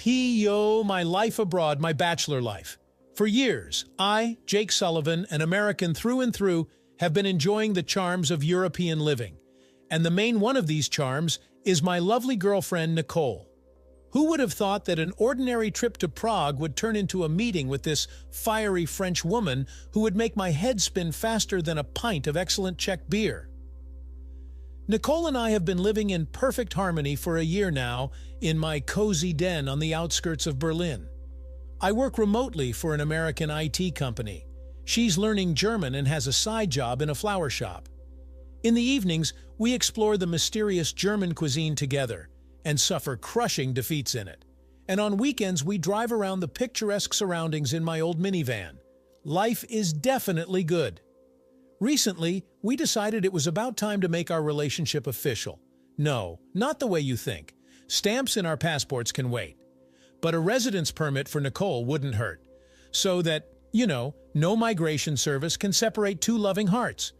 My life abroad, my bachelor life. For years, I, Jake Sullivan, an American through and through, have been enjoying the charms of European living. And the main one of these charms is my lovely girlfriend, Nicole. Who would have thought that an ordinary trip to Prague would turn into a meeting with this fiery French woman who would make my head spin faster than a pint of excellent Czech beer? Nicole and I have been living in perfect harmony for a year now in my cozy den on the outskirts of Berlin. I work remotely for an American IT company. She's learning German and has a side job in a flower shop. In the evenings, we explore the mysterious German cuisine together and suffer crushing defeats in it. And on weekends, we drive around the picturesque surroundings in my old minivan. Life is definitely good. Recently, we decided it was about time to make our relationship official. No, not the way you think. Stamps in our passports can wait. But a residence permit for Nicole wouldn't hurt. So that, no migration service can separate two loving hearts.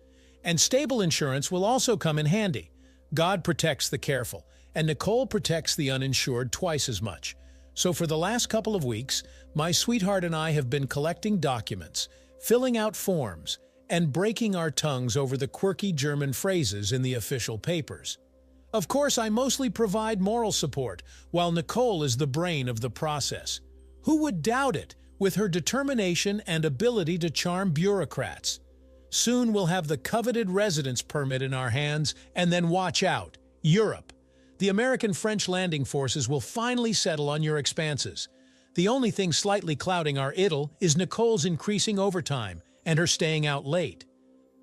And stable insurance will also come in handy. God protects the careful, and Nicole protects the uninsured twice as much. So for the last couple of weeks, my sweetheart and I have been collecting documents, filling out forms, and breaking our tongues over the quirky German phrases in the official papers. Of course, I mostly provide moral support, while Nicole is the brain of the process. Who would doubt it, with her determination and ability to charm bureaucrats? Soon we'll have the coveted residence permit in our hands, and then watch out, Europe. The American-French landing forces will finally settle on your expanses. The only thing slightly clouding our idyll is Nicole's increasing overtime and her staying out late.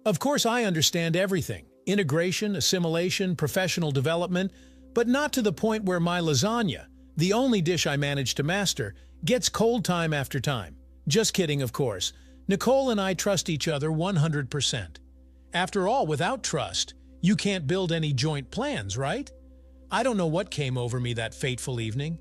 Of course, I understand everything: integration, assimilation, professional development, but not to the point where my lasagna, the only dish I manage to master, gets cold time after time. Just kidding, of course. Nicole and I trust each other 100%. After all, without trust, you can't build any joint plans, right? I don't know what came over me that fateful evening.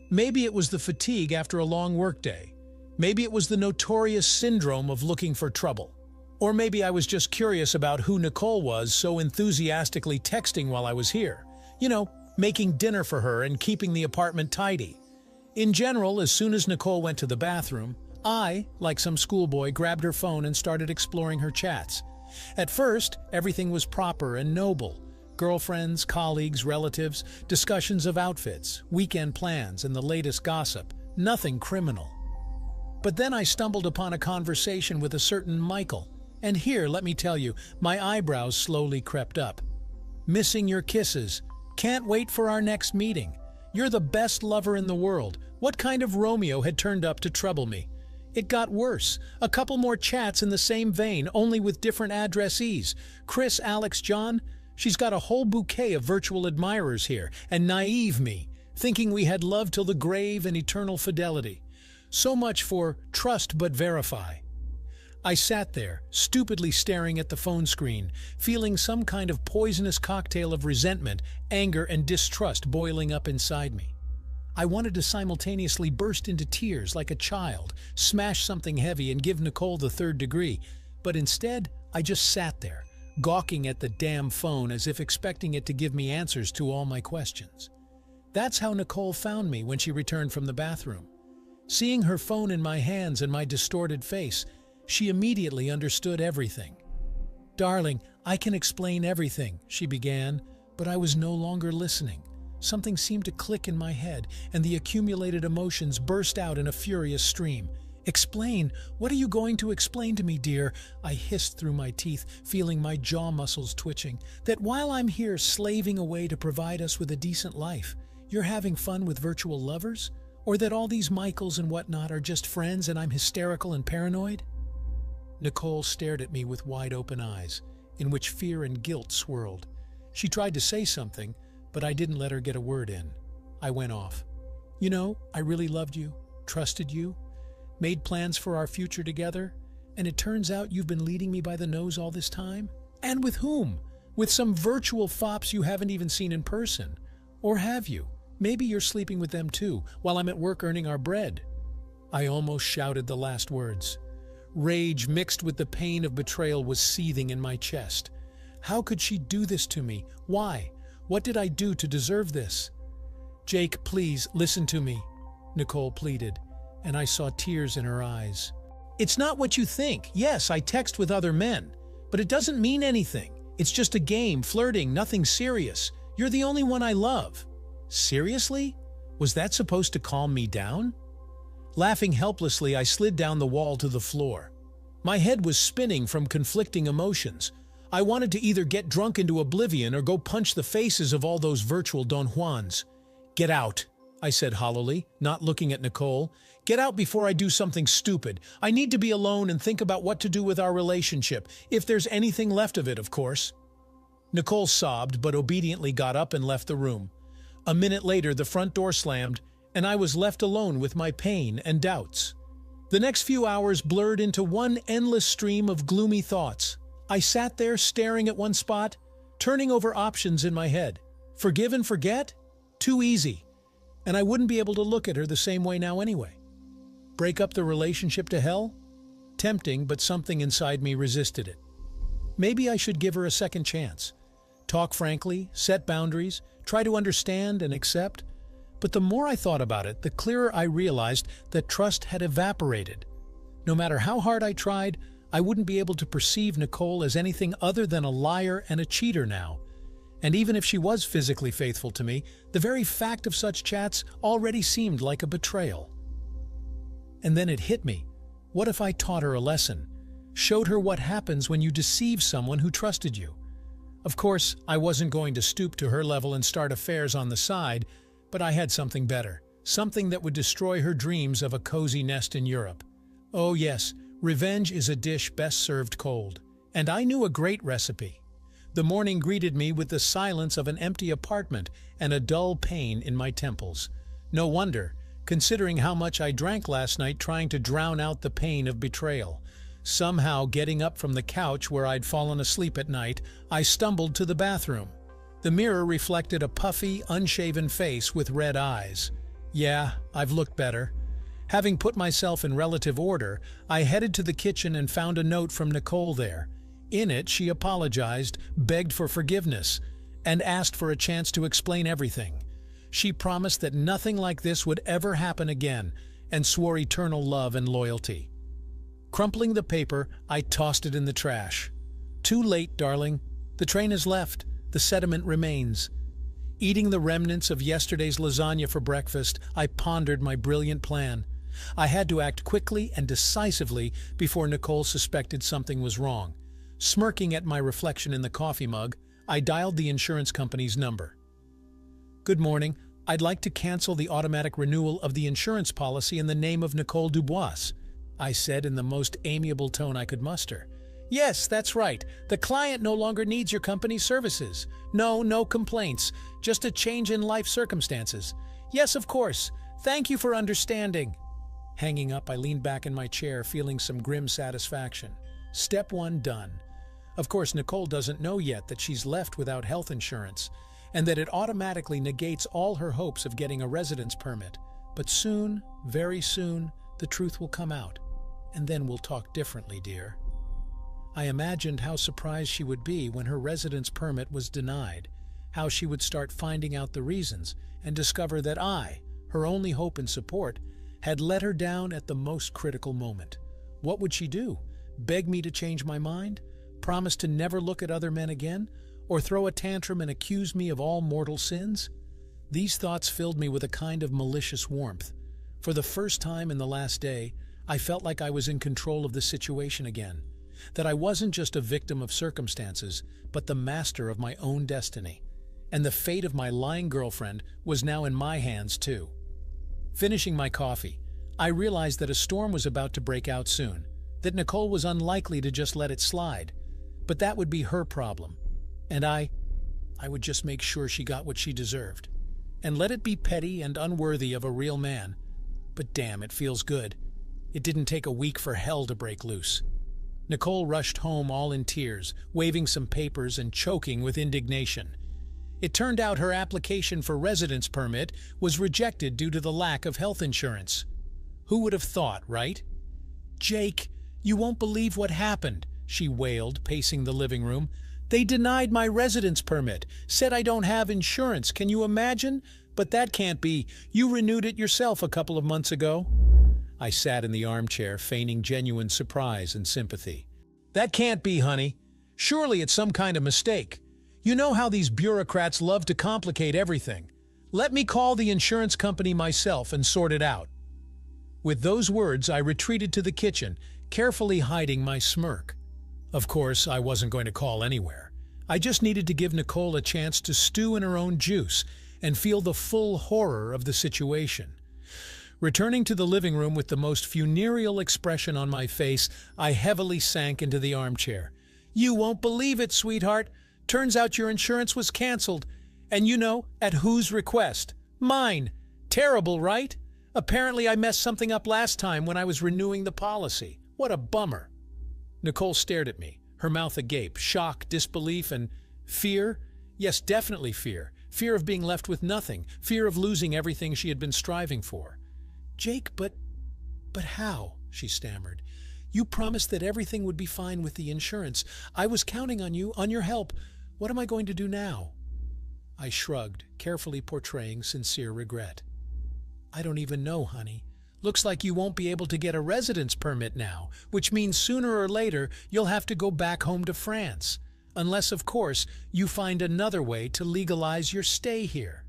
Maybe it was the fatigue after a long workday. Maybe it was the notorious syndrome of looking for trouble. Or maybe I was just curious about who Nicole was, so enthusiastically texting while I was here. Making dinner for her and keeping the apartment tidy. In general, as soon as Nicole went to the bathroom, I, like some schoolboy, grabbed her phone and started exploring her chats. At first, everything was proper and noble. Girlfriends, colleagues, relatives, discussions of outfits, weekend plans, and the latest gossip. Nothing criminal. But then I stumbled upon a conversation with a certain Michael, and here, let me tell you, my eyebrows slowly crept up. Missing your kisses. Can't wait for our next meeting. You're the best lover in the world. What kind of Romeo had turned up to trouble me? It got worse. A couple more chats in the same vein, only with different addressees. Chris, Alex, John. She's got a whole bouquet of virtual admirers here, and naive me, thinking we had love till the grave and eternal fidelity. So much for trust but verify. I sat there, stupidly staring at the phone screen, feeling some kind of poisonous cocktail of resentment, anger, and distrust boiling up inside me. I wanted to simultaneously burst into tears like a child, smash something heavy, and give Nicole the third degree, but instead, I just sat there, gawking at the damn phone as if expecting it to give me answers to all my questions. That's how Nicole found me when she returned from the bathroom. Seeing her phone in my hands and my distorted face, she immediately understood everything. "Darling, I can explain everything," she began, but I was no longer listening. Something seemed to click in my head, and the accumulated emotions burst out in a furious stream. "Explain? What are you going to explain to me, dear?" I hissed through my teeth, feeling my jaw muscles twitching. "That while I'm here slaving away to provide us with a decent life, you're having fun with virtual lovers? Or that all these Michaels and whatnot are just friends and I'm hysterical and paranoid?" Nicole stared at me with wide-open eyes, in which fear and guilt swirled. She tried to say something, but I didn't let her get a word in. I went off. I really loved you, trusted you, made plans for our future together, and it turns out you've been leading me by the nose all this time? And with whom? With some virtual fops you haven't even seen in person. Or have you? Maybe you're sleeping with them too, while I'm at work earning our bread. I almost shouted the last words. Rage mixed with the pain of betrayal was seething in my chest. How could she do this to me? Why? What did I do to deserve this? "Jake, please, listen to me." Nicole pleaded, and I saw tears in her eyes. It's not what you think. Yes, I text with other men, but it doesn't mean anything. It's just a game, flirting, nothing serious. You're the only one I love. Seriously? Was that supposed to calm me down? Laughing helplessly, I slid down the wall to the floor. My head was spinning from conflicting emotions. I wanted to either get drunk into oblivion or go punch the faces of all those virtual Don Juans. Get out, I said hollowly, not looking at Nicole. Get out before I do something stupid. I need to be alone and think about what to do with our relationship, if there's anything left of it, of course. Nicole sobbed, but obediently got up and left the room. A minute later, the front door slammed, and I was left alone with my pain and doubts. The next few hours blurred into one endless stream of gloomy thoughts. I sat there staring at one spot, turning over options in my head. Forgive and forget? Too easy. And I wouldn't be able to look at her the same way now anyway. Break up the relationship to hell? Tempting, but something inside me resisted it. Maybe I should give her a second chance. Talk frankly, set boundaries, try to understand and accept. But the more I thought about it, the clearer I realized that trust had evaporated. No matter how hard I tried, I wouldn't be able to perceive Nicole as anything other than a liar and a cheater now. And even if she was physically faithful to me, the very fact of such chats already seemed like a betrayal. And then it hit me. What if I taught her a lesson? Showed her what happens when you deceive someone who trusted you? Of course, I wasn't going to stoop to her level and start affairs on the side, but I had something better. Something that would destroy her dreams of a cozy nest in Europe. Oh yes, revenge is a dish best served cold. And I knew a great recipe. The morning greeted me with the silence of an empty apartment and a dull pain in my temples. No wonder, considering how much I drank last night trying to drown out the pain of betrayal. Somehow, getting up from the couch where I'd fallen asleep at night, I stumbled to the bathroom. The mirror reflected a puffy, unshaven face with red eyes. Yeah, I've looked better. Having put myself in relative order, I headed to the kitchen and found a note from Nicole there. In it, she apologized, begged for forgiveness, and asked for a chance to explain everything. She promised that nothing like this would ever happen again, and swore eternal love and loyalty. Crumpling the paper, I tossed it in the trash. Too late, darling. The train has left. The sediment remains. Eating the remnants of yesterday's lasagna for breakfast, I pondered my brilliant plan. I had to act quickly and decisively before Nicole suspected something was wrong. Smirking at my reflection in the coffee mug, I dialed the insurance company's number. Good morning. I'd like to cancel the automatic renewal of the insurance policy in the name of Nicole Dubois, I said in the most amiable tone I could muster. Yes, that's right. The client no longer needs your company's services. No complaints. Just a change in life circumstances. Yes, of course. Thank you for understanding. Hanging up, I leaned back in my chair, feeling some grim satisfaction. Step 1 done. Of course, Nicole doesn't know yet that she's left without health insurance, and that it automatically negates all her hopes of getting a residence permit. But soon, very soon, the truth will come out, and then we'll talk differently, dear. I imagined how surprised she would be when her residence permit was denied, how she would start finding out the reasons and discover that I, her only hope and support, had let her down at the most critical moment. What would she do? Beg me to change my mind? Promise to never look at other men again? Or throw a tantrum and accuse me of all mortal sins? These thoughts filled me with a kind of malicious warmth. For the first time in the last day, I felt like I was in control of the situation again. That I wasn't just a victim of circumstances, but the master of my own destiny. And the fate of my lying girlfriend was now in my hands too. Finishing my coffee, I realized that a storm was about to break out soon, that Nicole was unlikely to just let it slide. But that would be her problem. And I would just make sure she got what she deserved. And let it be petty and unworthy of a real man. But damn, it feels good. It didn't take a week for hell to break loose. Nicole rushed home all in tears, waving some papers and choking with indignation. It turned out her application for residence permit was rejected due to the lack of health insurance. Who would have thought, right? Jake, you won't believe what happened, she wailed, pacing the living room. They denied my residence permit, said I don't have insurance. Can you imagine? But that can't be. You renewed it yourself a couple of months ago." I sat in the armchair, feigning genuine surprise and sympathy. "That can't be, honey. Surely it's some kind of mistake. You know how these bureaucrats love to complicate everything. Let me call the insurance company myself and sort it out." With those words, I retreated to the kitchen, carefully hiding my smirk. Of course, I wasn't going to call anywhere. I just needed to give Nicole a chance to stew in her own juice and feel the full horror of the situation. Returning to the living room with the most funereal expression on my face, I heavily sank into the armchair. "You won't believe it, sweetheart. Turns out your insurance was canceled. And you know, at whose request? Mine. Terrible, right? Apparently I messed something up last time when I was renewing the policy. What a bummer." Nicole stared at me, her mouth agape, shock, disbelief, and fear. Yes, definitely fear. Fear of being left with nothing, fear of losing everything she had been striving for. "Jake, but how?" she stammered. "You promised that everything would be fine with the insurance. I was counting on you, on your help. What am I going to do now?" I shrugged, carefully portraying sincere regret. "I don't even know, honey. Looks like you won't be able to get a residence permit now, which means sooner or later you'll have to go back home to France. Unless, of course, you find another way to legalize your stay here."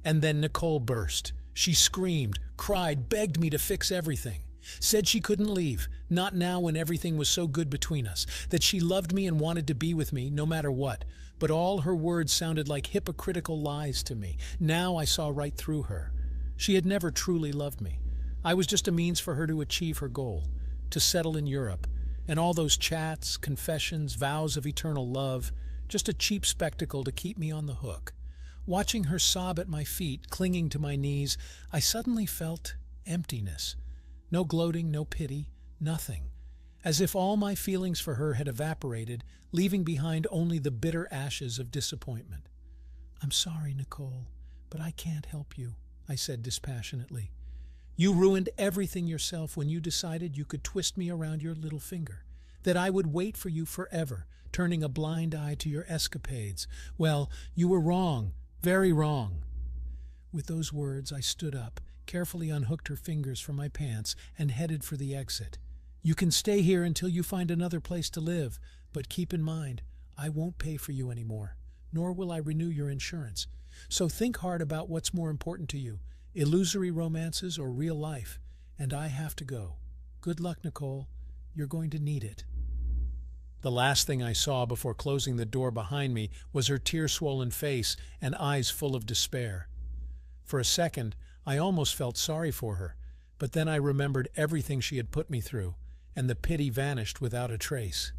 And then Nicole burst. She screamed, cried, begged me to fix everything. Said she couldn't leave, not now when everything was so good between us, that she loved me and wanted to be with me no matter what. But all her words sounded like hypocritical lies to me. Now I saw right through her. She had never truly loved me. I was just a means for her to achieve her goal, to settle in Europe. And all those chats, confessions, vows of eternal love, just a cheap spectacle to keep me on the hook. Watching her sob at my feet, clinging to my knees, I suddenly felt emptiness. No gloating, no pity, nothing. As if all my feelings for her had evaporated, leaving behind only the bitter ashes of disappointment. "I'm sorry, Nicole, but I can't help you," I said dispassionately. "You ruined everything yourself when you decided you could twist me around your little finger, that I would wait for you forever, turning a blind eye to your escapades. Well, you were wrong, very wrong." With those words, I stood up, carefully unhooked her fingers from my pants, and headed for the exit. "You can stay here until you find another place to live, but keep in mind, I won't pay for you anymore, nor will I renew your insurance. So think hard about what's more important to you, illusory romances or real life, and I have to go. Good luck, Nicole. You're going to need it." The last thing I saw before closing the door behind me was her tear-swollen face and eyes full of despair. For a second, I almost felt sorry for her, but then I remembered everything she had put me through, and the pity vanished without a trace.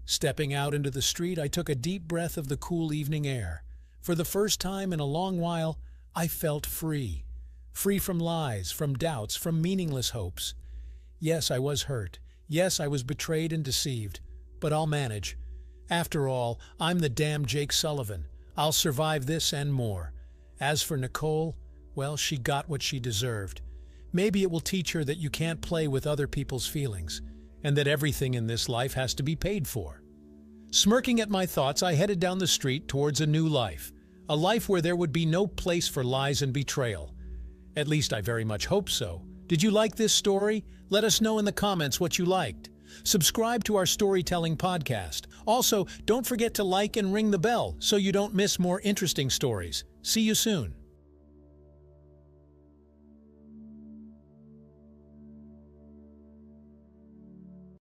Stepping out into the street, I took a deep breath of the cool evening air. For the first time in a long while, I felt free. Free from lies, from doubts, from meaningless hopes. Yes, I was hurt. Yes, I was betrayed and deceived. But I'll manage. After all, I'm the damn Jake Sullivan. I'll survive this and more. As for Nicole, well, she got what she deserved. Maybe it will teach her that you can't play with other people's feelings, and that everything in this life has to be paid for. Smirking at my thoughts, I headed down the street towards a new life. A life where there would be no place for lies and betrayal. At least I very much hope so. Did you like this story? Let us know in the comments what you liked. Subscribe to our storytelling podcast. Also, don't forget to like and ring the bell so you don't miss more interesting stories. See you soon.